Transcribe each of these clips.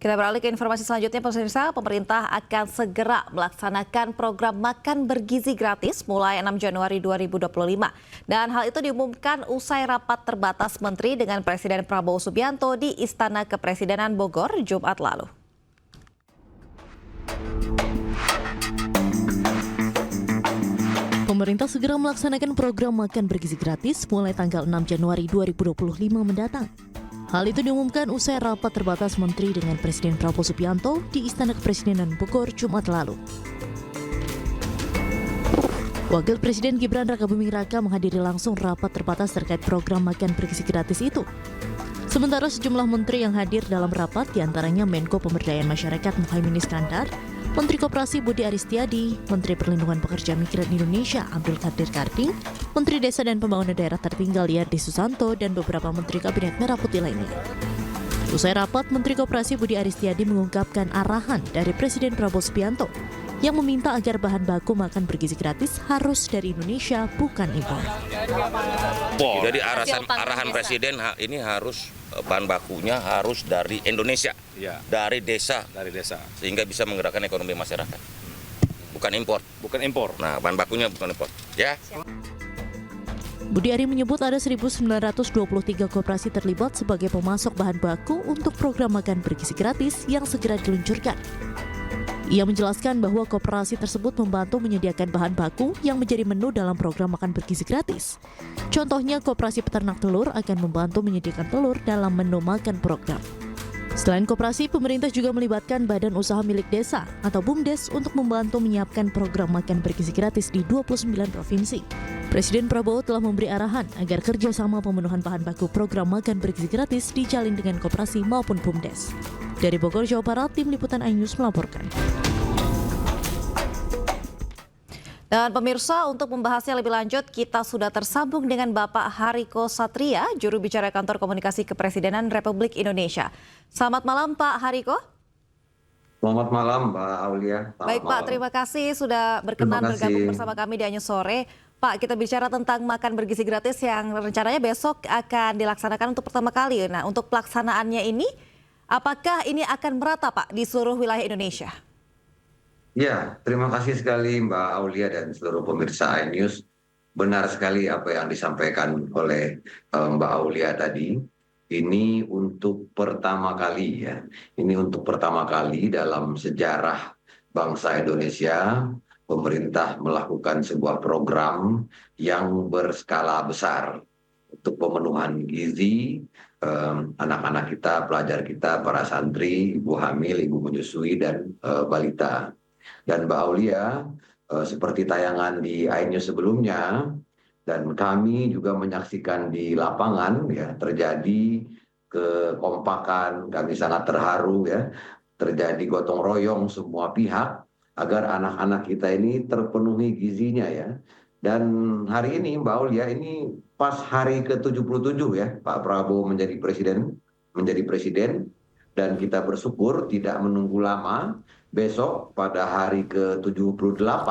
Kita beralih ke informasi selanjutnya, pemirsa. Pemerintah akan segera melaksanakan program makan bergizi gratis mulai 6 Januari 2025. Dan hal itu diumumkan usai rapat terbatas Menteri dengan Presiden Prabowo Subianto di Istana Kepresidenan Bogor, Jumat lalu. Pemerintah segera melaksanakan program makan bergizi gratis mulai tanggal 6 Januari 2025 mendatang. Hal itu diumumkan usai rapat terbatas Menteri dengan Presiden Prabowo Subianto di Istana Kepresidenan Bogor, Jumat lalu. Wakil Presiden Gibran Rakabuming Raka menghadiri langsung rapat terbatas terkait program makan bergizi gratis itu. Sementara sejumlah menteri yang hadir dalam rapat, diantaranya Menko Pemberdayaan Masyarakat Muhaimin Iskandar, Menteri Koperasi Budi Aristiadi, Menteri Perlindungan Pekerja Migran Indonesia Abdul Qadir Karding, Menteri Desa dan Pembangunan Daerah Tertinggal Yardi Susanto, dan beberapa Menteri Kabinet Merah Putih lainnya. Usai rapat, Menteri Koperasi Budi Aristiadi mengungkapkan arahan dari Presiden Prabowo Subianto yang meminta agar bahan baku makan bergizi gratis harus dari Indonesia, bukan impor. Jadi arahan Presiden ini harus bahan bakunya harus dari Indonesia, ya. dari desa, sehingga bisa menggerakkan ekonomi masyarakat. Bukan impor. Nah, bahan bakunya bukan impor, ya. Budi Ari menyebut ada 1.923 koperasi terlibat sebagai pemasok bahan baku untuk program makan bergizi gratis yang segera diluncurkan. Ia menjelaskan bahwa koperasi tersebut membantu menyediakan bahan baku yang menjadi menu dalam program makan bergizi gratis. Contohnya, koperasi peternak telur akan membantu menyediakan telur dalam menu makan program. Selain koperasi, pemerintah juga melibatkan badan usaha milik desa atau BUMDes untuk membantu menyiapkan program makan bergizi gratis di 29 provinsi. Presiden Prabowo telah memberi arahan agar kerjasama pemenuhan bahan baku program makan bergizi gratis dijalin dengan koperasi maupun BUMDes. Dari Bogor, Jawa Barat, Tim Liputan iNews melaporkan. Dan pemirsa, untuk membahasnya lebih lanjut, kita sudah tersambung dengan Bapak Hariko Satria, juru bicara Kantor Komunikasi Kepresidenan Republik Indonesia. Selamat malam, Pak Hariko. Selamat malam, Mbak Aulia. Baik, Pak, terima kasih sudah berkenan bergabung bersama kami di iNews Sore. Pak, kita bicara tentang makan bergizi gratis yang rencananya besok akan dilaksanakan untuk pertama kali. Nah, untuk pelaksanaannya ini, apakah ini akan merata, Pak, di seluruh wilayah Indonesia? Ya, terima kasih sekali Mbak Aulia dan seluruh pemirsa iNews. Benar sekali apa yang disampaikan oleh Mbak Aulia tadi. Ini untuk pertama kali ya. Ini untuk pertama kali dalam sejarah bangsa Indonesia, pemerintah melakukan sebuah program yang berskala besar untuk pemenuhan gizi anak-anak kita, pelajar kita, para santri, ibu hamil, ibu menyusui, dan balita. Dan Mbak Aulia, seperti tayangan di iNews sebelumnya, dan kami juga menyaksikan di lapangan, ya, terjadi kekompakan, kami sangat terharu, ya, terjadi gotong royong semua pihak agar anak-anak kita ini terpenuhi gizinya, ya. Dan hari ini Mbak Aulia, ini pas hari ke-77 ya, Pak Prabowo menjadi presiden, dan kita bersyukur tidak menunggu lama. Besok pada hari ke-78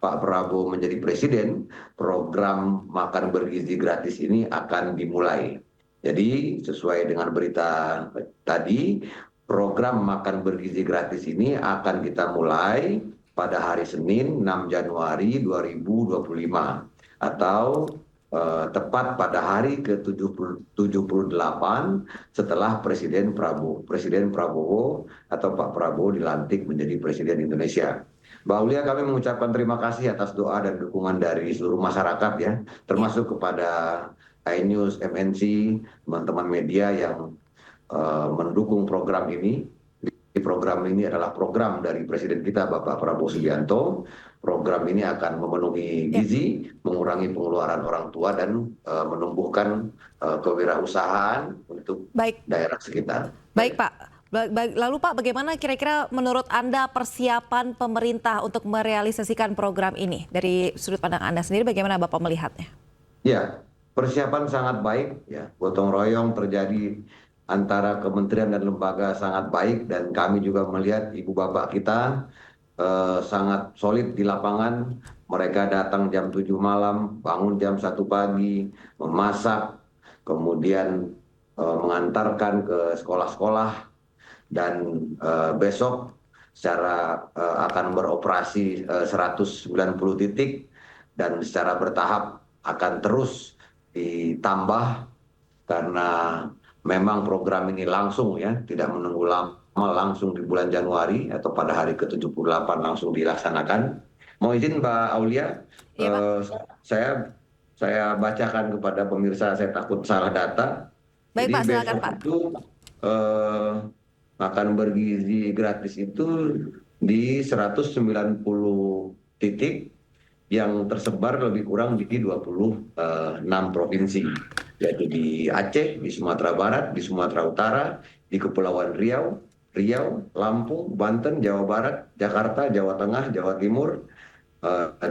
Pak Prabowo menjadi presiden, program makan bergizi gratis ini akan dimulai. Jadi sesuai dengan berita tadi, program makan bergizi gratis ini akan kita mulai pada hari Senin 6 Januari 2025 atau tepat pada hari ke-78 setelah Presiden Prabowo atau Pak Prabowo dilantik menjadi Presiden Indonesia. Mbak Aulia, kami mengucapkan terima kasih atas doa dan dukungan dari seluruh masyarakat, ya, termasuk kepada iNews, MNC, teman-teman media yang mendukung program ini. Program ini adalah program dari Presiden kita, Bapak Prabowo Subianto. Program ini akan memenuhi gizi, mengurangi pengeluaran orang tua, dan menumbuhkan kewirausahaan untuk daerah sekitar. Baik, Pak. Lalu, Pak, bagaimana kira-kira menurut Anda persiapan pemerintah untuk merealisasikan program ini? Dari sudut pandang Anda sendiri, bagaimana Bapak melihatnya? Ya, persiapan sangat baik. Ya, gotong royong terjadi antara kementerian dan lembaga sangat baik, dan kami juga melihat ibu bapak kita sangat solid di lapangan. Mereka datang jam 7 malam, bangun jam 1 pagi, memasak, kemudian mengantarkan ke sekolah-sekolah dan besok secara akan beroperasi 190 titik dan secara bertahap akan terus ditambah karena memang program ini langsung ya, tidak menunggu lama, langsung di bulan Januari atau pada hari ke-78 langsung dilaksanakan. Mau izin Mbak Aulia, Iya, Pak. saya bacakan kepada pemirsa, saya takut salah data. Baik, Jadi Pak, silakan, besok Pak. itu makan bergizi gratis itu di 190 titik yang tersebar lebih kurang di 26 provinsi, yaitu di Aceh, di Sumatera Barat, di Sumatera Utara, di Kepulauan Riau, Lampung, Banten, Jawa Barat, Jakarta, Jawa Tengah, Jawa Timur,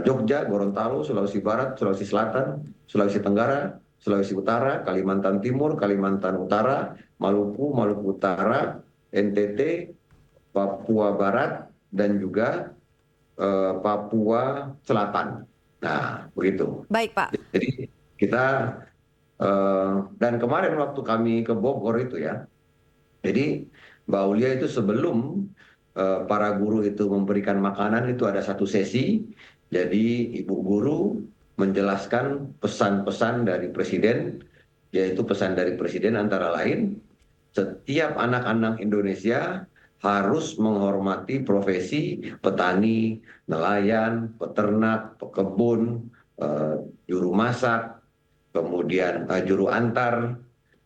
Jogja, Gorontalo, Sulawesi Barat, Sulawesi Selatan, Sulawesi Tenggara, Sulawesi Utara, Kalimantan Timur, Kalimantan Utara, Maluku, Maluku Utara, NTT, Papua Barat, dan juga Papua Selatan. Nah, begitu. Baik, Pak. Jadi kita dan kemarin waktu kami ke Bogor itu ya, jadi Mbak Aulia itu sebelum para guru itu memberikan makanan itu ada satu sesi, jadi ibu guru menjelaskan pesan-pesan dari Presiden, yaitu pesan dari Presiden antara lain, setiap anak-anak Indonesia harus menghormati profesi petani, nelayan, peternak, pekebun, juru masak, kemudian juru antar,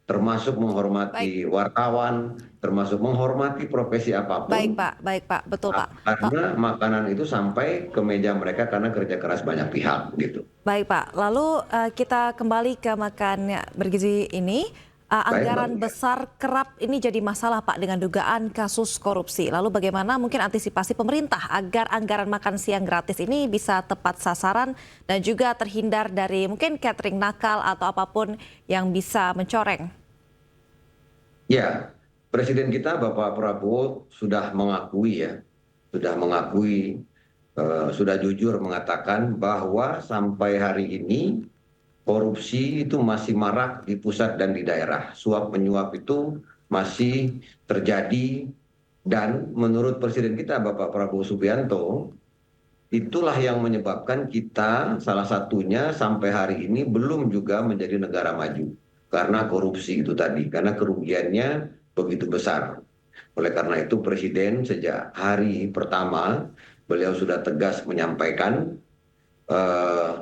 termasuk menghormati wartawan, termasuk menghormati profesi apapun. Baik Pak, betul Pak. Karena makanan itu sampai ke meja mereka karena kerja keras banyak pihak gitu. Baik Pak, lalu kita kembali ke makan bergizi ini. Anggaran besar kerap ini jadi masalah Pak dengan dugaan kasus korupsi. Lalu bagaimana mungkin antisipasi pemerintah agar anggaran makan siang gratis ini bisa tepat sasaran dan juga terhindar dari mungkin catering nakal atau apapun yang bisa mencoreng? Ya, Presiden kita Bapak Prabowo sudah mengakui ya, sudah jujur mengatakan bahwa sampai hari ini korupsi itu masih marak di pusat dan di daerah. Suap menyuap itu masih terjadi dan menurut Presiden kita Bapak Prabowo Subianto, itulah yang menyebabkan kita salah satunya sampai hari ini belum juga menjadi negara maju. Karena korupsi itu tadi, karena kerugiannya begitu besar. Oleh karena itu Presiden sejak hari pertama beliau sudah tegas menyampaikan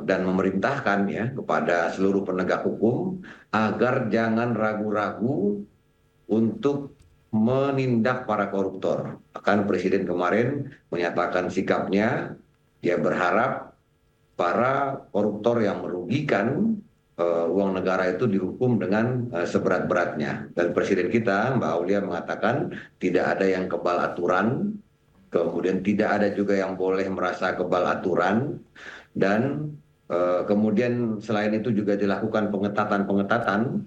dan memerintahkan ya kepada seluruh penegak hukum agar jangan ragu-ragu untuk menindak para koruptor. Bahkan Presiden kemarin menyatakan sikapnya, dia berharap para koruptor yang merugikan uang negara itu dihukum dengan seberat-beratnya. Dan Presiden kita, Mbak Aulia, mengatakan tidak ada yang kebal aturan, kemudian tidak ada juga yang boleh merasa kebal aturan, dan kemudian selain itu juga dilakukan pengetatan.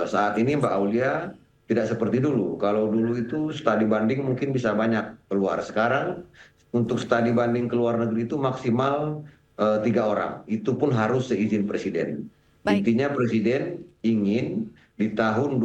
Saat ini Mbak Aulia tidak seperti dulu. Kalau dulu itu studi banding mungkin bisa banyak keluar. Sekarang untuk studi banding ke luar negeri itu maksimal 3 orang. Itu pun harus seizin Presiden. Baik. Intinya Presiden ingin di tahun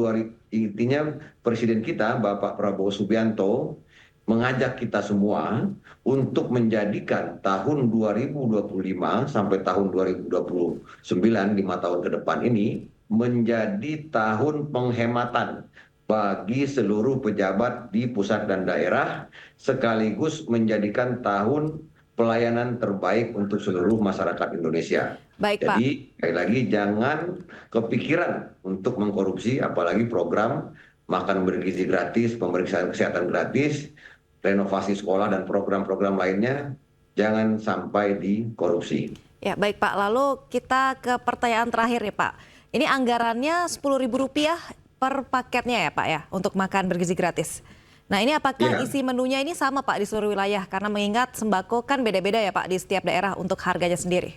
intinya Presiden kita Bapak Prabowo Subianto mengajak kita semua untuk menjadikan tahun 2025 sampai tahun 2029, 5 tahun ke depan ini menjadi tahun penghematan bagi seluruh pejabat di pusat dan daerah, sekaligus menjadikan tahun pelayanan terbaik untuk seluruh masyarakat Indonesia. Baik, Jadi Pak. sekali lagi jangan kepikiran untuk mengkorupsi, apalagi program makan bergizi gratis, pemeriksaan kesehatan gratis, renovasi sekolah dan program-program lainnya jangan sampai dikorupsi. Ya, baik Pak. Lalu kita ke pertanyaan terakhir ya Pak. Ini anggarannya Rp10.000 per paketnya ya Pak ya untuk makan bergizi gratis. Nah ini apakah isi menunya ini sama Pak di seluruh wilayah? Karena mengingat sembako kan beda-beda ya Pak di setiap daerah untuk harganya sendiri.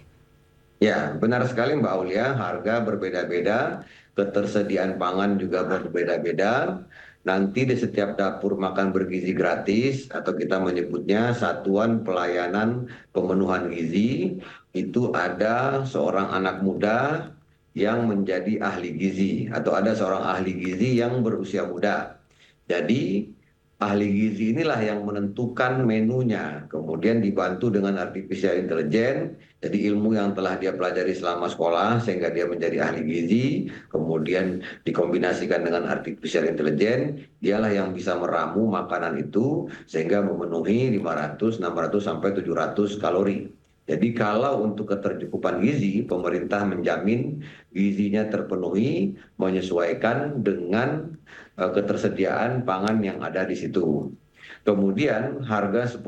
Ya, benar sekali Mbak Aulia, harga berbeda-beda, ketersediaan pangan juga berbeda-beda. Nanti di setiap dapur makan bergizi gratis atau kita menyebutnya satuan pelayanan pemenuhan gizi, itu ada seorang anak muda yang menjadi ahli gizi atau ada seorang ahli gizi yang berusia muda. Jadi ahli gizi inilah yang menentukan menunya, kemudian dibantu dengan artificial intelligence, jadi ilmu yang telah dia pelajari selama sekolah sehingga dia menjadi ahli gizi, kemudian dikombinasikan dengan artificial intelligence, dialah yang bisa meramu makanan itu sehingga memenuhi 500, 600 sampai 700 kalori. Jadi kalau untuk ketercukupan gizi, pemerintah menjamin gizinya terpenuhi menyesuaikan dengan ketersediaan pangan yang ada di situ. Kemudian harga 10.000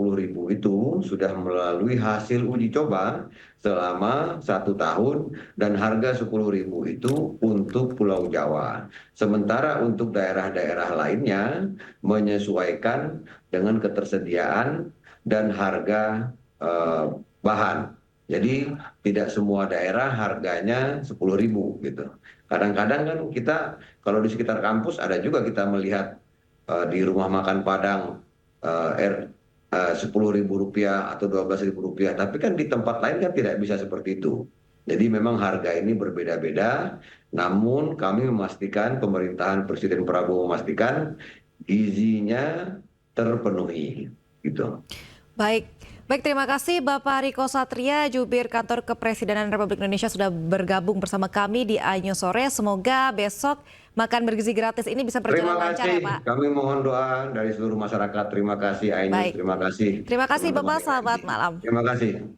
itu sudah melalui hasil uji coba selama 1 tahun dan harga 10.000 itu untuk Pulau Jawa. Sementara untuk daerah-daerah lainnya menyesuaikan dengan ketersediaan dan harga bahan. Jadi tidak semua daerah harganya 10.000 gitu. Kadang-kadang kan kita kalau di sekitar kampus ada juga kita melihat di rumah makan Padang 10.000 rupiah atau 12.000 rupiah, tapi kan di tempat lain kan tidak bisa seperti itu. Jadi memang harga ini berbeda-beda, namun kami memastikan pemerintahan Presiden Prabowo memastikan gizinya terpenuhi gitu. Baik, baik, terima kasih Bapak Riko Satria, Jubir Kantor Kepresidenan Republik Indonesia sudah bergabung bersama kami di iNews Sore. Semoga besok makan bergizi gratis ini bisa berjalan lancar ya Pak. Kami mohon doa dari seluruh masyarakat. Terima kasih iNews, Baik. terima kasih. Terima kasih teman-teman Bapak, yang selamat hadir. malam. Terima kasih.